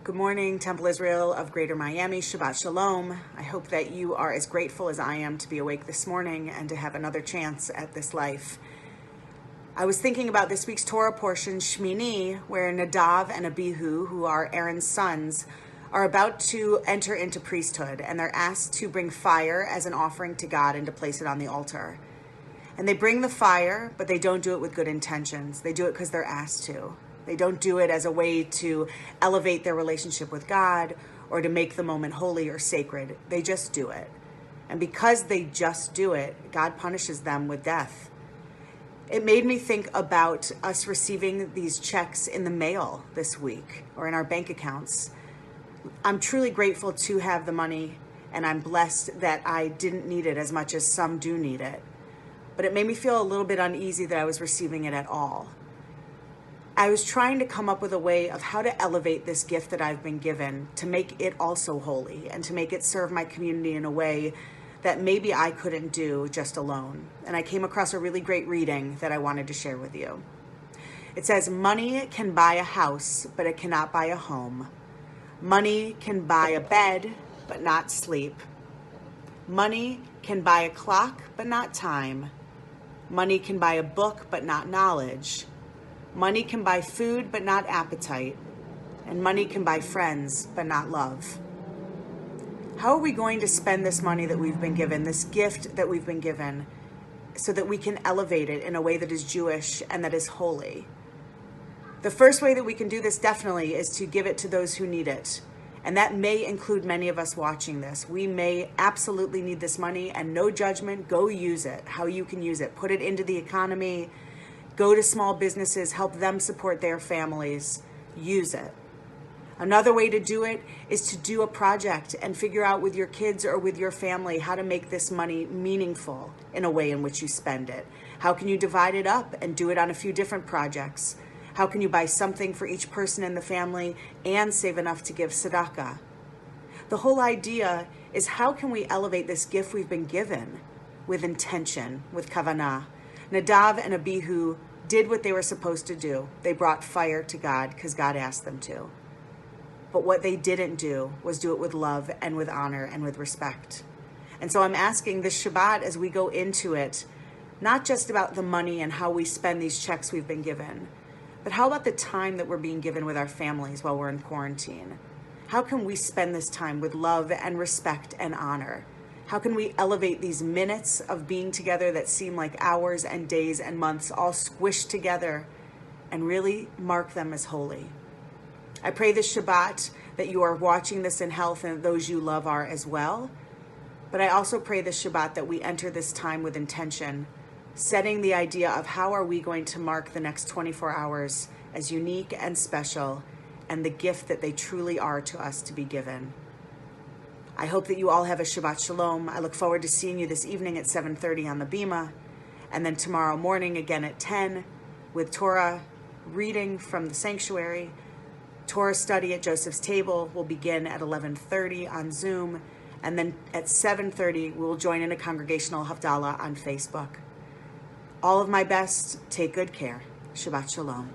Good morning, Temple Israel of Greater Miami. Shabbat Shalom. I hope that you are as grateful as I am to be awake this morning and to have another chance at this life. I was thinking about this week's Torah portion, Shmini, where Nadav and Abihu, who are Aaron's sons, are about to enter into priesthood, and they're asked to bring fire as an offering to God and to place it on the altar. And they bring the fire, but they don't do it with good intentions. They do it because they're asked to. They don't do it as a way to elevate their relationship with God or to make the moment holy or sacred. They just do it. And because they just do it, God punishes them with death. It made me think about us receiving these checks in the mail this week or in our bank accounts. I'm truly grateful to have the money, and I'm blessed that I didn't need it as much as some do need it. But it made me feel a little bit uneasy that I was receiving it at all. I was trying to come up with a way of how to elevate this gift that I've been given to make it also holy and to make it serve my community in a way that maybe I couldn't do just alone. And I came across a really great reading that I wanted to share with you. It says, "Money can buy a house, but it cannot buy a home. Money can buy a bed, but not sleep. Money can buy a clock, but not time. Money can buy a book, but not knowledge. Money can buy food, but not appetite. And money can buy friends, but not love." How are we going to spend this money that we've been given, this gift that we've been given, so that we can elevate it in a way that is Jewish and that is holy? The first way that we can do this definitely is to give it to those who need it. And that may include many of us watching this. We may absolutely need this money, and no judgment, go use it, how you can use it. Put it into the economy. Go to small businesses, help them support their families, use it. Another way to do it is to do a project and figure out with your kids or with your family how to make this money meaningful in a way in which you spend it. How can you divide it up and do it on a few different projects? How can you buy something for each person in the family and save enough to give tzedakah? The whole idea is, how can we elevate this gift we've been given with intention, with kavanah? Nadav and Abihu did what they were supposed to do. They brought fire to God because God asked them to. But what they didn't do was do it with love and with honor and with respect. And so I'm asking this Shabbat, as we go into it, not just about the money and how we spend these checks we've been given, but how about the time that we're being given with our families while we're in quarantine? How can we spend this time with love and respect and honor? How can we elevate these minutes of being together that seem like hours and days and months all squished together and really mark them as holy? I pray this Shabbat that you are watching this in health and those you love are as well. But I also pray this Shabbat that we enter this time with intention, setting the idea of how are we going to mark the next 24 hours as unique and special and the gift that they truly are to us to be given. I hope that you all have a Shabbat Shalom. I look forward to seeing you this evening at 7:30 on the Bima, and then tomorrow morning again at 10 with Torah reading from the sanctuary. Torah study at Joseph's Table will begin at 11:30 on Zoom, and then at 7:30 we will join in a congregational Havdalah on Facebook. All of my best. Take good care. Shabbat Shalom.